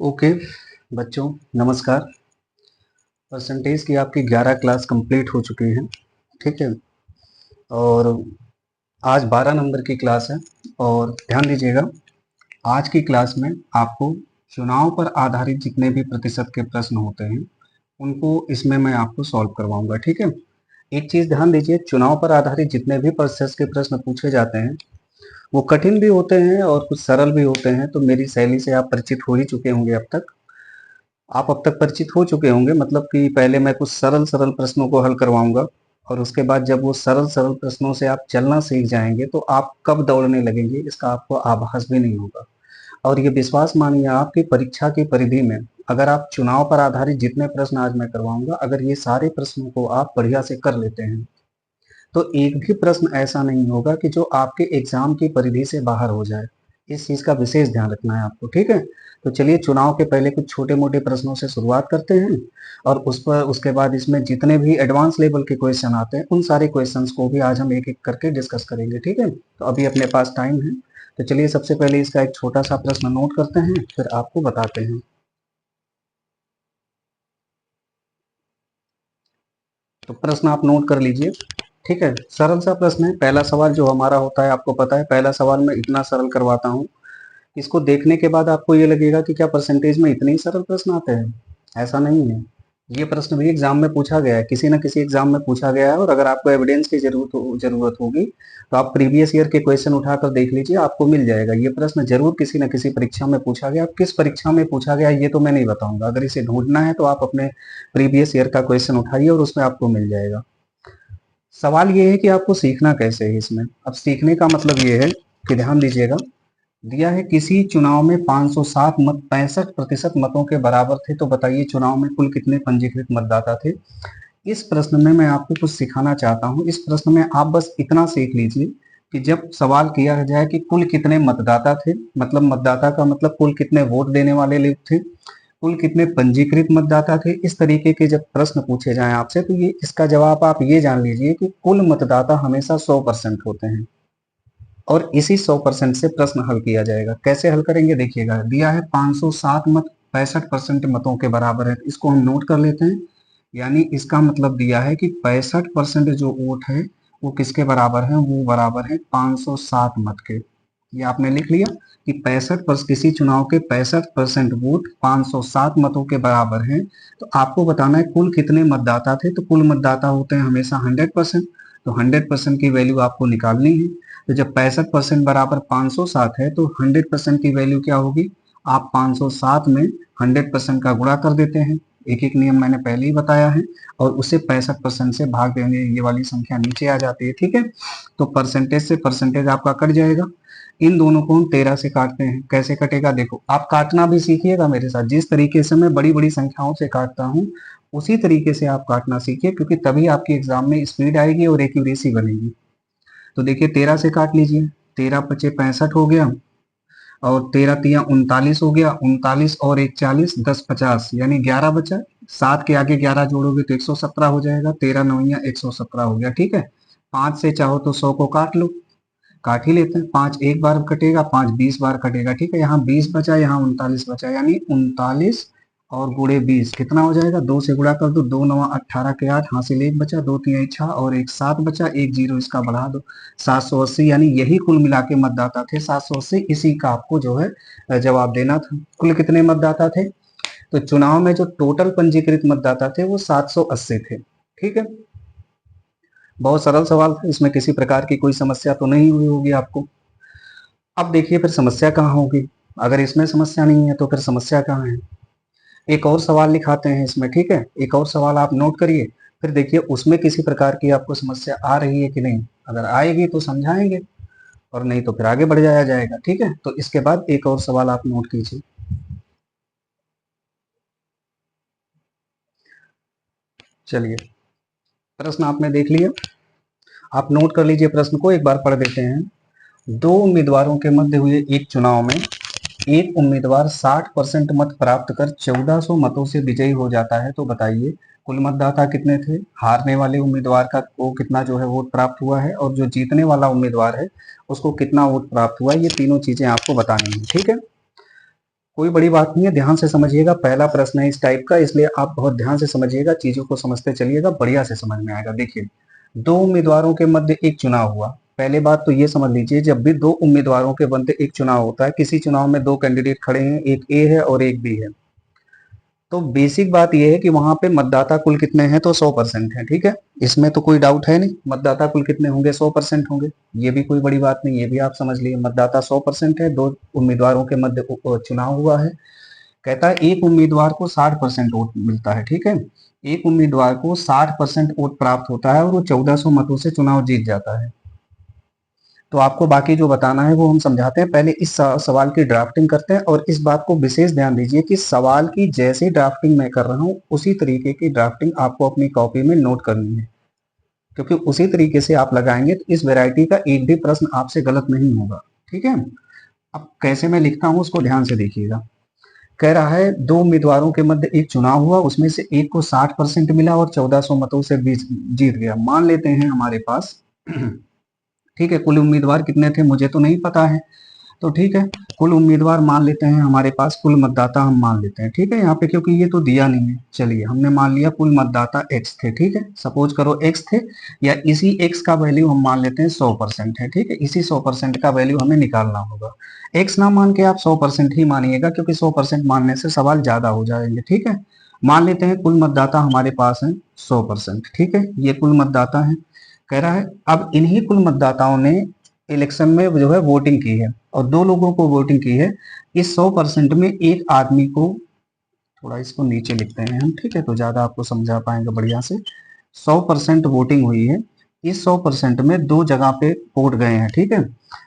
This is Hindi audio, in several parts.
ओके बच्चों, नमस्कार। परसेंटेज की आपकी 11 क्लास कंप्लीट हो चुकी हैं। ठीक है। और आज 12 नंबर की क्लास है। और ध्यान दीजिएगा, आज की क्लास में आपको चुनाव पर आधारित जितने भी प्रतिशत के प्रश्न होते हैं उनको इसमें मैं आपको सॉल्व करवाऊंगा। ठीक है। एक चीज ध्यान दीजिए, चुनाव पर आधारित जितने भी प्रतिशत के प्रश्न पूछे जाते हैं वो कठिन भी होते हैं और कुछ सरल भी होते हैं। तो मेरी शैली से आप परिचित हो ही चुके होंगे अब तक। आप अब तक परिचित हो चुके होंगे, मतलब कि पहले मैं कुछ सरल सरल प्रश्नों को हल करवाऊंगा और उसके बाद जब वो सरल सरल प्रश्नों से आप चलना सीख जाएंगे तो आप कब दौड़ने लगेंगे इसका आपको आभास भी नहीं होगा। और ये विश्वास मानिए, आपकी परीक्षा की परिधि में अगर आप चुनाव पर आधारित जितने प्रश्न आज मैं करवाऊंगा, अगर ये सारे प्रश्नों को आप बढ़िया से कर लेते हैं तो एक भी प्रश्न ऐसा नहीं होगा कि जो आपके एग्जाम की परिधि से बाहर हो जाए। इस चीज का विशेष ध्यान रखना है आपको। ठीक है। तो चलिए, चुनाव के पहले कुछ छोटे मोटे प्रश्नों से शुरुआत करते हैं और उसके बाद इसमें जितने भी एडवांस लेवल के क्वेश्चन आते हैं उन सारे क्वेश्चंस को भी आज हम एक एक करके डिस्कस करेंगे। ठीक है। तो अभी अपने पास टाइम है, तो चलिए सबसे पहले इसका एक छोटा सा प्रश्न नोट करते हैं, फिर आपको बताते हैं। तो प्रश्न आप नोट कर लीजिए। ठीक है, सरल सा प्रश्न है। पहला सवाल जो हमारा होता है, आपको पता है, पहला सवाल मैं इतना सरल करवाता हूँ, इसको देखने के बाद आपको ये लगेगा कि क्या परसेंटेज में इतने ही सरल प्रश्न आते हैं। ऐसा नहीं है। ये प्रश्न भी एग्जाम में पूछा गया है, किसी न किसी एग्जाम में पूछा गया है। और अगर आपको एविडेंस की जरूरत होगी तो आप प्रीवियस ईयर के क्वेश्चन उठाकर देख लीजिए, आपको मिल जाएगा। ये प्रश्न जरूर किसी न किसी परीक्षा में पूछा गया। किस परीक्षा में पूछा गया ये तो मैं नहीं बताऊंगा, अगर इसे ढूंढना है तो आप अपने प्रीवियस ईयर का क्वेश्चन उठाइए और उसमें आपको मिल जाएगा। सवाल ये है कि आपको सीखना कैसे है इसमें। अब सीखने का मतलब ये है कि ध्यान दीजिएगा, दिया है किसी चुनाव में 507 मत 65% मतों के बराबर थे, तो बताइए चुनाव में कुल कितने पंजीकृत मतदाता थे। इस प्रश्न में मैं आपको कुछ सिखाना चाहता हूं। इस प्रश्न में आप बस इतना सीख लीजिए कि जब सवाल किया जाए कि कुल कितने मतदाता थे, मतलब मतदाता का मतलब कुल कितने वोट देने वाले लोग थे, कुल कितने पंजीकृत मतदाता थे, इस तरीके के जब प्रश्न पूछे जाएं आपसे तो ये इसका जवाब आप ये जान लीजिए कि कुल मतदाता हमेशा 100% होते हैं और इसी 100% से प्रश्न हल किया जाएगा। कैसे हल करेंगे देखिएगा, दिया है 507 मत 65% मतों के बराबर है, तो इसको हम नोट कर लेते हैं। यानी इसका मतलब दिया है कि 65% जो वोट है वो किसके बराबर है, वो बराबर है 507 मत के। ये आपने लिख लिया कि 65 किसी चुनाव के 65% वोट 507 मतों के बराबर हैं। तो आपको बताना है कुल कितने मतदाता थे। तो कुल मतदाता होते हैं हमेशा 100%, तो 100% की वैल्यू आपको निकालनी है। तो जब 65% बराबर 507 है तो 100% की वैल्यू क्या होगी, आप 507 में 100% का गुणा कर देते हैं। एक एक नियम मैंने पहले ही बताया है और उसे 65% से भाग देंगे, ये वाली संख्या नीचे आ जाती है। ठीक है। तो परसेंटेज से परसेंटेज आपका कट जाएगा। इन दोनों को हम 13 से काटते हैं। कैसे कटेगा देखो, आप काटना भी सीखिएगा मेरे साथ। जिस तरीके से मैं बड़ी बड़ी संख्याओं से काटता हूँ उसी तरीके से आप काटना सीखिए, क्योंकि तभी आपके एग्जाम में स्पीड आएगी और एक्यूरेसी बनेगी। तो देखिए 13 से काट लीजिए, 13 पचे 65 हो गया और 13 तिया 39 हो गया, 39 और 1 40, 10 50 यानी 11 बचा। 7 के आगे 11 जोड़ोगे तो 117 हो जाएगा, 13 नौया 117 हो गया। ठीक है। 5 से चाहो तो 100 को काट लो, काट ही लेते हैं। 5 एक बार कटेगा, 5 20 बार कटेगा। ठीक है। यहाँ 20 बचा, यहाँ 39 बचा, यानी 39 और गुणे 20 कितना हो जाएगा, 2 से गुणा कर दो, 2 नवा 18 के 8, हासिल 1 बचा, 2 तिया 6 और 1 7 बचा, 1 जीरो इसका बढ़ा दो, 780। यानी यही कुल मिला के मतदाता थे 780। इसी का आपको जो है जवाब देना था। कुल कितने मतदाता थे, तो चुनाव में जो टोटल पंजीकृत मतदाता थे वो 780 थे। ठीक है। बहुत सरल सवाल था, इसमें किसी प्रकार की कोई समस्या तो नहीं हुई होगी आपको। अब देखिए फिर समस्या कहाँ होगी। अगर इसमें समस्या नहीं है तो फिर समस्या कहाँ है। एक और सवाल लिखाते हैं इसमें। ठीक है। एक और सवाल आप नोट करिए, फिर देखिए उसमें किसी प्रकार की आपको समस्या आ रही है कि नहीं। अगर आएगी तो समझाएंगे और नहीं तो फिर आगे बढ़ जाया जाएगा। ठीक है। तो इसके बाद एक और सवाल आप नोट कीजिए। चलिए, प्रश्न आपने देख लिया, आप नोट कर लीजिए। प्रश्न को एक बार पढ़ देते हैं। दो उम्मीदवारों के मध्य हुए एक चुनाव में एक उम्मीदवार 60% मत प्राप्त कर 1400 मतों से विजयी हो जाता है, तो बताइए कुल मतदाता कितने थे। हारने वाले उम्मीदवार का को कितना जो है वोट प्राप्त हुआ है और जो जीतने वाला उम्मीदवार है उसको कितना वोट प्राप्त हुआ है। ये तीनों चीजें आपको बतानी है। ठीक है। कोई बड़ी बात नहीं है, ध्यान से समझिएगा, पहला प्रश्न है इस टाइप का, इसलिए आप बहुत ध्यान से समझिएगा, चीजों को समझते चलिएगा, बढ़िया से समझ में आएगा। देखिए, दो उम्मीदवारों के मध्य एक चुनाव हुआ। पहले बात तो ये समझ लीजिए, जब भी दो उम्मीदवारों के मध्य एक चुनाव होता है, किसी चुनाव में दो कैंडिडेट खड़े हैं, एक ए है और एक बी है, तो बेसिक बात यह है कि वहां पे मतदाता कुल कितने हैं, तो 100% है। ठीक है, इसमें तो कोई डाउट है नहीं, मतदाता कुल कितने होंगे, 100% होंगे। ये भी कोई बड़ी बात नहीं, ये भी आप समझ लिए, मतदाता 100% है, दो उम्मीदवारों के मध्य चुनाव हुआ है। कहता है एक उम्मीदवार को 60% वोट मिलता है। ठीक है, एक उम्मीदवार को 60% वोट प्राप्त होता है और वो 1400 मतों से चुनाव जीत जाता है। तो आपको बाकी जो बताना है वो हम समझाते हैं, पहले इस सवाल की ड्राफ्टिंग करते हैं। और इस बात को विशेष ध्यान दीजिए कि सवाल की जैसी ड्राफ्टिंग मैं कर रहा हूं, उसी तरीके की ड्राफ्टिंग आपको अपनी कॉपी में नोट करनी है, क्योंकि उसी तरीके से आप लगाएंगे तो इस वैरायटी का एक भी प्रश्न आपसे गलत नहीं होगा। ठीक है, अब कैसे मैं लिखता हूं उसको ध्यान से देखिएगा। कह रहा है दो उम्मीदवारों के मध्य एक चुनाव हुआ, उसमें से एक को 60% मिला और 1400 मतों से जीत गया। मान लेते हैं हमारे पास ठीक है, कुल उम्मीदवार कितने थे मुझे तो नहीं पता है, तो ठीक है, कुल उम्मीदवार मान लेते हैं हमारे पास, कुल मतदाता हम मान लेते हैं। ठीक है, यहाँ पे क्योंकि ये तो दिया नहीं है, चलिए हमने मान लिया कुल मतदाता एक्स थे। ठीक है, सपोज करो एक्स थे, या इसी एक्स का वैल्यू हम मान लेते हैं 100% है। ठीक है, इसी 100% का वैल्यू हमें निकालना होगा। एक्स ना मान के आप 100% ही मानिएगा, क्योंकि 100% मानने से सवाल ज्यादा हो जाएंगे। ठीक है, मान लेते हैं कुल मतदाता हमारे पास है 100%। ठीक है, ये कुल मतदाता है। कह रहा है अब इन्हीं कुल मतदाताओं ने इलेक्शन में जो है वोटिंग की है, और दो लोगों को वोटिंग की है। इस 100% में एक आदमी को, थोड़ा इसको नीचे लिखते हैं हम, ठीक है, तो ज्यादा आपको समझा पाएंगे बढ़िया से। 100% वोटिंग हुई है, इस 100% में दो जगह पे वोट गए हैं। ठीक है,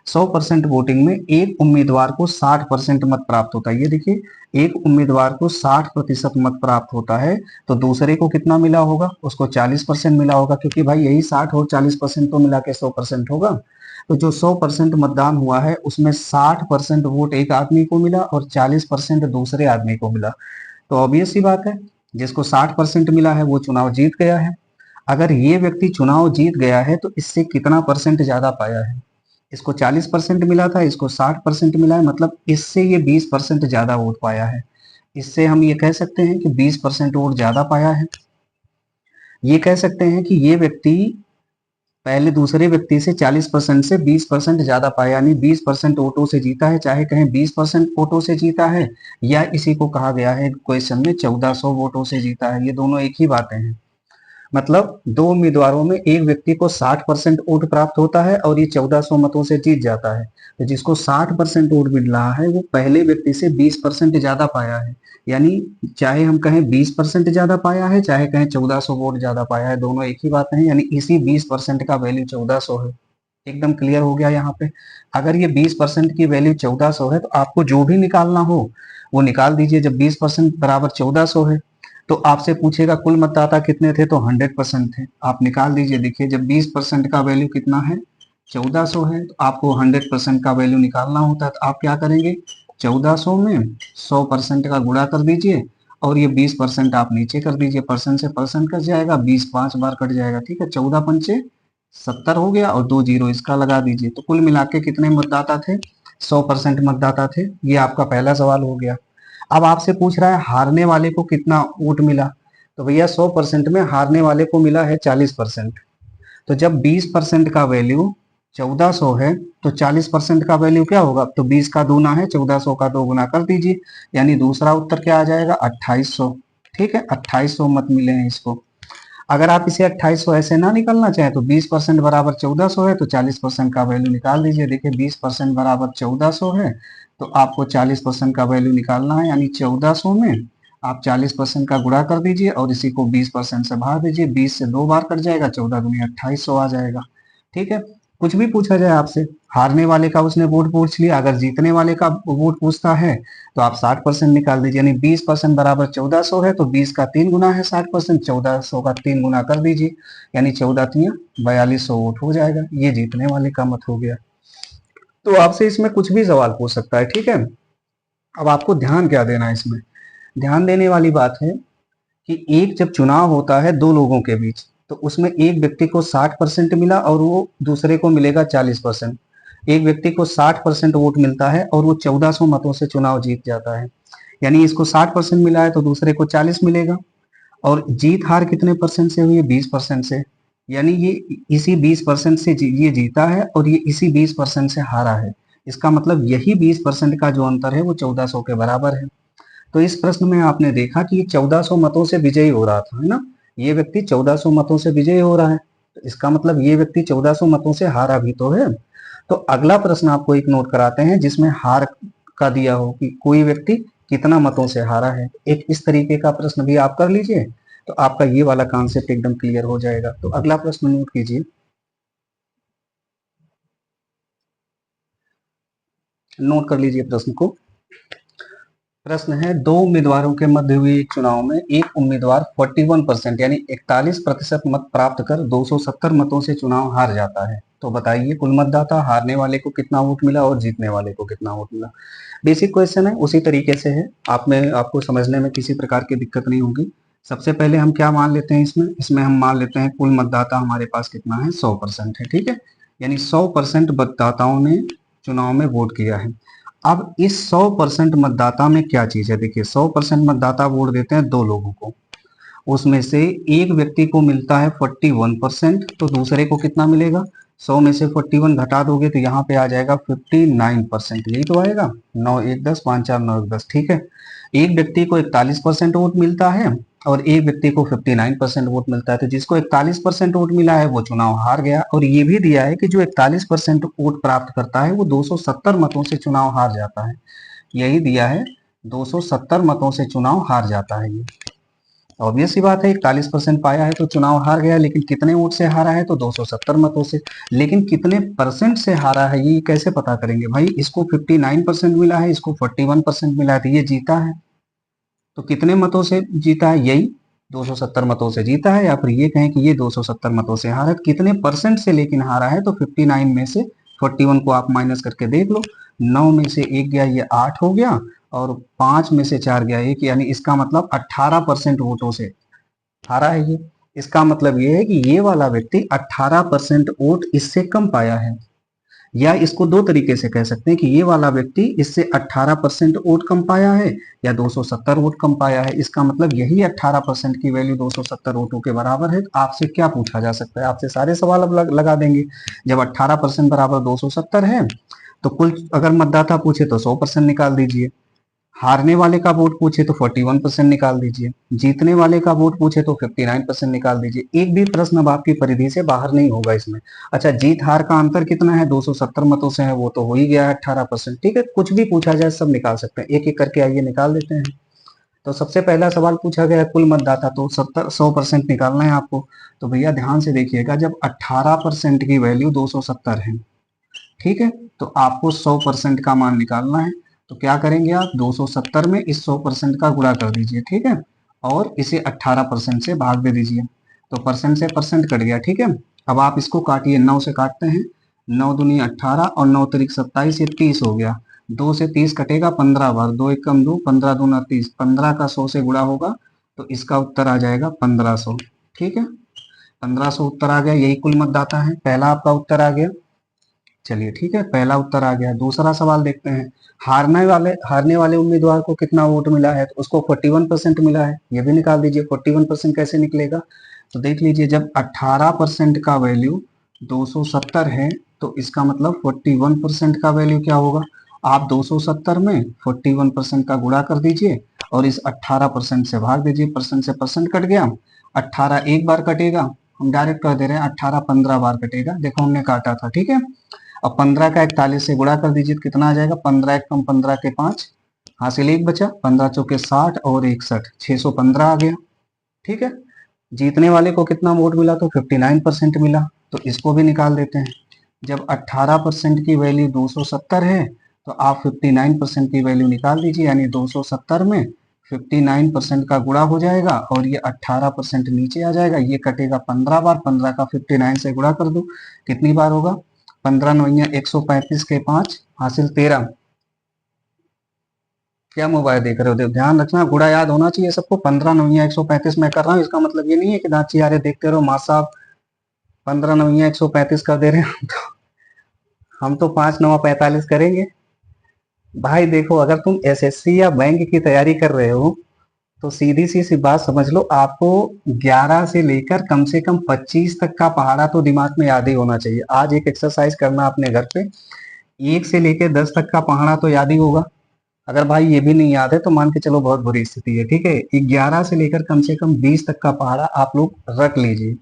100% वोटिंग में एक उम्मीदवार को 60% मत प्राप्त होता है। ये देखिए, एक उम्मीदवार को 60% मत प्राप्त होता है, तो दूसरे को कितना मिला होगा, उसको 40% मिला होगा, क्योंकि भाई यही 60 और 40% तो मिला के 100% होगा। तो जो 100% मतदान हुआ है उसमें 60% वोट एक आदमी को मिला और 40% दूसरे आदमी को मिला। तो ऑब्वियस सी बात है, जिसको 60% मिला है वो चुनाव जीत गया है। अगर ये व्यक्ति चुनाव जीत गया है तो इससे कितना परसेंट ज्यादा पाया है, इसको 40% मिला था, इसको 60% मिला है, मतलब इससे ये 20% ज्यादा वोट पाया है। इससे हम ये कह सकते हैं कि 20% वोट ज्यादा पाया है। ये कह सकते हैं कि ये व्यक्ति पहले दूसरे व्यक्ति से 40% से 20% ज्यादा पाया, यानी 20% वोटों से जीता है, चाहे कहें 20% वोटों से जीता है, या इसी को कहा गया है क्वेश्चन में 1400 वोटों से जीता है। ये दोनों एक ही बातें हैं। मतलब दो उम्मीदवारों में एक व्यक्ति को 60% वोट प्राप्त होता है और ये 1400 मतों से जीत जाता है। तो जिसको 60% वोट मिल रहा है वो पहले व्यक्ति से 20% ज्यादा पाया है, यानी चाहे हम कहें 20% ज्यादा पाया है, चाहे कहें 1400 वोट ज्यादा पाया है, दोनों एक ही बात है। यानी इसी 20% का वैल्यू 1400 है। एकदम क्लियर हो गया यहाँ पे। अगर ये 20% की वैल्यू 1400 है तो आपको जो भी निकालना हो वो निकाल दीजिए। जब 20% बराबर 1400 है तो आपसे पूछेगा कुल मतदाता कितने थे, तो 100% थे। आप निकाल दीजिए। देखिए, जब 20% का वैल्यू कितना है, 1400 है, तो आपको 100% का वैल्यू निकालना होता है। तो आप क्या करेंगे, 1400 में 100% का गुणा कर दीजिए और ये 20% आप नीचे कर दीजिए। परसेंट से परसेंट कट जाएगा, 20 5 बार कट जाएगा। ठीक है, 14 पंचे 70 हो गया और 2 जीरो इसका लगा दीजिए। तो कुल मिला के कितने मतदाता थे, 100% मतदाता थे। ये आपका पहला सवाल हो गया। अब आपसे पूछ रहा है हारने वाले को कितना वोट मिला, तो भैया 100% में हारने वाले को मिला है 40%। तो जब 20% का वैल्यू 1400 है तो 40% का वैल्यू क्या होगा, तो 20 का दूना है, 1400 का दो गुना कर दीजिए, यानी दूसरा उत्तर क्या आ जाएगा, 2800। ठीक है, 2800 मत मिले हैं इसको। अगर आप इसे 2800 ऐसे ना निकालना चाहें तो 20% बराबर 1400 है, तो 40% का वैल्यू निकाल दीजिए। देखिए, 20% बराबर 1400 है, तो आपको 40% का वैल्यू निकालना है, यानी 1400 में आप 40% का गुणा कर दीजिए और इसी को 20% से भाग दीजिए। 20 से दो बार कट जाएगा, 14 दूनी 2800 आ जाएगा। ठीक है, कुछ भी पूछा जाए आपसे, हारने वाले का उसने वोट पूछ लिया, अगर जीतने वाले का वोट पूछता है तो आप 60% निकाल दीजिए, यानी 20% बराबर 1400 है, तो 20 का 3 गुना है 60%, 1400 का 3 गुना कर दीजिए, यानी 14 3 4200 वोट हो जाएगा। ये जीतने वाले का मत हो गया। तो आपसे इसमें कुछ भी सवाल पूछ सकता है। ठीक है, अब आपको ध्यान क्या देना है इसमें, ध्यान देने वाली बात है कि एक जब चुनाव होता है दो लोगों के बीच, तो उसमें एक व्यक्ति को 60% मिला और वो दूसरे को मिलेगा 40%। एक व्यक्ति को 60% वोट मिलता है और वो 1400 मतों से चुनाव जीत जाता है। यानी इसको 60% मिला है तो दूसरे को 40 मिलेगा। और जीत हार कितने परसेंट से हुई है? 20% से। यानी ये इसी 20% से ये जीता है और ये इसी 20% से हारा है। इसका मतलब यही 20% का जो अंतर है वो 1400 के बराबर है। तो इस प्रश्न में आपने देखा कि ये 1400 मतों से विजयी हो रहा था, है ना। ये व्यक्ति 1400 मतों से विजयी हो रहा है, तो इसका मतलब ये व्यक्ति 1400 मतों से हारा भी तो है। तो अगला प्रश्न आपको एक नोट कराते हैं जिसमें हार का दिया हो कि कोई व्यक्ति कितना मतों से हारा है। एक इस तरीके का प्रश्न भी आप कर लीजिए तो आपका ये वाला कॉन्सेप्ट एकदम क्लियर हो जाएगा। तो अगला प्रश्न नोट कीजिए, नोट कर लीजिए प्रश्न को। प्रश्न है, दो उम्मीदवारों के मध्य हुए एक चुनाव में एक उम्मीदवार 41% यानी 41% मत प्राप्त कर 270 मतों से चुनाव हार जाता है। तो बताइए कुल मतदाता हारने वाले को कितना वोट मिला और जीतने वाले को कितना वोट मिला। बेसिक क्वेश्चन है, उसी तरीके से है। आप में आपको समझने में किसी प्रकार की दिक्कत नहीं होगी। सबसे पहले हम क्या मान लेते हैं इसमें हम मान लेते हैं कुल मतदाता हमारे पास कितना है, 100% है। ठीक है, यानी 100% मतदाताओं ने चुनाव में वोट किया है। अब इस 100% मतदाता में क्या चीज है, देखिए 100% मतदाता वोट देते हैं दो लोगों को, उसमें से एक व्यक्ति को मिलता है 41%, तो दूसरे को कितना मिलेगा? 100 में से 41 घटा दोगे तो यहाँ पे आ जाएगा 59%, यही तो आएगा। 9 1 10 5 4 9 1 10, ठीक है। एक व्यक्ति को 41% वोट मिलता है और एक व्यक्ति को 59% वोट मिलता है। तो जिसको 41% वोट मिला है वो चुनाव हार गया। और ये भी दिया है कि जो 41% वोट प्राप्त करता है वो 270 मतों से चुनाव हार जाता है। यही दिया है, 270 मतों से चुनाव हार जाता है। ये ऑब्वियस सी बात है, 41% पाया है तो चुनाव हार गया, लेकिन कितने वोट से हारा है? तो 270 मतों से। लेकिन कितने परसेंट से हारा है ये कैसे पता करेंगे भाई? इसको 59% मिला है, इसको 41% मिला है, तो ये जीता है। तो कितने मतों से जीता है? यही 270 मतों से जीता है। या फिर ये कहें कि ये 270 मतों से हारा है। कितने परसेंट से लेकिन हारा है? तो 59 में से 41 को आप माइनस करके देख लो। 9 में से 1 गया, ये 8 हो गया, और 5 में से 4 गया 1, यानी इसका मतलब 18% वोटों से हारा है ये। इसका मतलब ये है कि ये वाला व्यक्ति 18% वोट इससे कम पाया है। या इसको दो तरीके से कह सकते हैं कि ये वाला व्यक्ति इससे 18% वोट कम पाया है या 270 वोट कम पाया है। इसका मतलब यही 18% की वैल्यू 270 वोटों के बराबर है। आपसे क्या पूछा जा सकता है? आपसे सारे सवाल अब लगा देंगे। जब 18% बराबर 270 है तो कुल अगर मतदाता पूछे तो 100% निकाल दीजिए, हारने वाले का वोट पूछे तो 41% निकाल दीजिए, जीतने वाले का वोट पूछे तो 59% निकाल दीजिए। एक भी प्रश्न अब आपकी परिधि से बाहर नहीं होगा इसमें। अच्छा, जीत हार का अंतर कितना है? 270 मतों से है, वो तो हो ही गया है 18%। ठीक है, कुछ भी पूछा जाए सब निकाल सकते हैं। एक एक करके आइए निकाल देते हैं। तो सबसे पहला सवाल पूछा गया कुल मतदाता, तो 100% निकालना है आपको। तो भैया ध्यान से देखिएगा, जब 18% की वैल्यू 270 है, ठीक है, तो आपको 100% का मान निकालना है। तो क्या करेंगे आप? 270 में इस 100% का गुणा कर दीजिए, ठीक है, और इसे 18% से भाग दे दीजिए। तो परसेंट से परसेंट कट गया, ठीक है। अब आप इसको काटिए, 9 से काटते हैं, 9 दूनी 18 और 9 तरीक 27, ये 30 हो गया। 2 से 30 कटेगा 15 बार, 2 एक कम 2, 15 दूना 30, 15 का 100 से गुणा होगा तो इसका उत्तर आ जाएगा 1500। ठीक है, 1500 उत्तर आ गया। यही कुल मतदाता है, पहला आपका उत्तर आ गया। चलिए ठीक है, पहला उत्तर आ गया। दूसरा सवाल देखते हैं, हारने वाले उम्मीदवार को कितना वोट मिला है? तो उसको 41% मिला है, ये भी निकाल दीजिए। 41% कैसे निकलेगा? तो देख लीजिए, जब 18% का वैल्यू 270 है तो इसका मतलब 41% का वैल्यू क्या होगा? आप 270 में 41% का गुणा कर दीजिए और इस 18% से भाग दीजिए। परसेंट से परसेंट कट गया। 18 एक बार कटेगा, हम डायरेक्ट कर दे रहे हैं, 18 15 बार कटेगा, देखो हमने काटा था, ठीक है। अब 15 का 41 से गुणा कर दीजिए तो कितना आ जाएगा? 15 एक कम 15 के 5, हासिल एक बचा, 15 चौके 60 और 61, 615 आ गया। ठीक है, जीतने वाले को कितना वोट मिला? तो 59% मिला, तो इसको भी निकाल देते हैं। जब 18% की वैल्यू 270 है तो आप 59% की वैल्यू निकाल दीजिए, यानी 270 में 59% का गुणा हो जाएगा और ये 18% नीचे आ जाएगा। ये कटेगा 15 बार, 15 का 59 से गुणा कर दो, कितनी बार होगा? 15 नौया 135 के 5, हासिल 13। क्या मोबाइल देख रहे हो? ध्यान रखना, गुणा याद होना चाहिए सबको। 15 नौया 135 मैं कर रहा हूँ, इसका मतलब ये नहीं है कि दाची यारे देखते रहो। माँ साहब 15 नौया 135 कर दे रहे हैं, हम तो 5 9 45 करेंगे। भाई देखो, अगर तुम एसएससी या बैंक की तैयारी कर रहे हो तो सीधी सी बात समझ लो, आपको 11 से लेकर कम से कम 25 तक का पहाड़ा तो दिमाग में याद ही होना चाहिए। आज एक एक्सरसाइज करना अपने घर पे, 1 से लेकर 10 तक का पहाड़ा तो याद ही होगा। अगर भाई ये भी नहीं याद है तो मान के चलो बहुत बुरी स्थिति है, ठीक है। 11 से लेकर कम से कम 20 तक का पहाड़ा आप लोग रख लीजिए,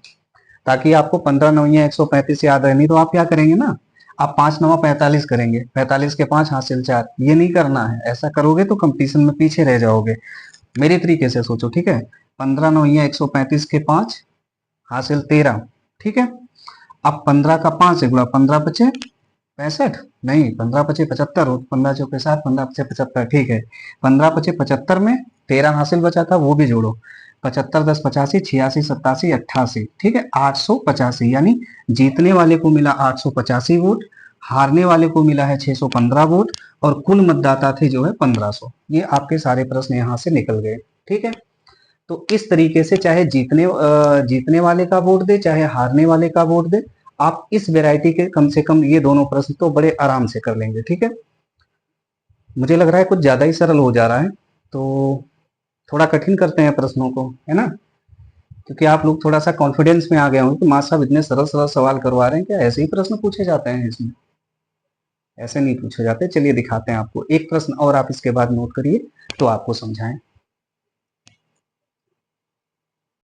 ताकि आपको 15 नौया 135 याद है। नहीं तो आप क्या करेंगे ना, आप 5 नवा 45 करेंगे, 45 के 5 हासिल 4, ये नहीं करना है। ऐसा करोगे तो कंपटीशन में पीछे रह जाओगे। मेरे तरीके से सोचो, ठीक है। 15 नौया 135 के 5 हासिल 13, ठीक है। अब 15 का 5 से गुणा, 15 पचे 65, नहीं 15 पचे 75 हो, 15 चौके 7, 15 पचे 75, ठीक है। 15 पचे 75 में 13 हासिल बचा था, वो भी जोड़ो। 75 10 85, 86 87 88, ठीक है। 885, यानी जीतने वाले को मिला 885 वोट, हारने वाले को मिला है 615 वोट, और कुल मतदाता थे जो है 1500। ये आपके सारे प्रश्न यहाँ से निकल गए, ठीक है। तो इस तरीके से चाहे जीतने वाले का वोट दे, चाहे हारने वाले का वोट दे, आप इस वैरायटी के कम से कम ये दोनों प्रश्न तो बड़े आराम से कर लेंगे, ठीक है। मुझे लग रहा है कुछ ज्यादा ही सरल हो जा रहा है, तो थोड़ा कठिन करते हैं प्रश्नों को, है ना। क्योंकि आप लोग थोड़ा सा कॉन्फिडेंस में आ गए होंगे कि माँ साहब इतने सरल सरल सवाल करवा रहे हैं, क्या ऐसे ही प्रश्न पूछे जाते हैं इसमें? ऐसे नहीं पूछे जाते। चलिए दिखाते हैं आपको एक प्रश्न और, आप इसके बाद नोट करिए तो आपको समझाएं।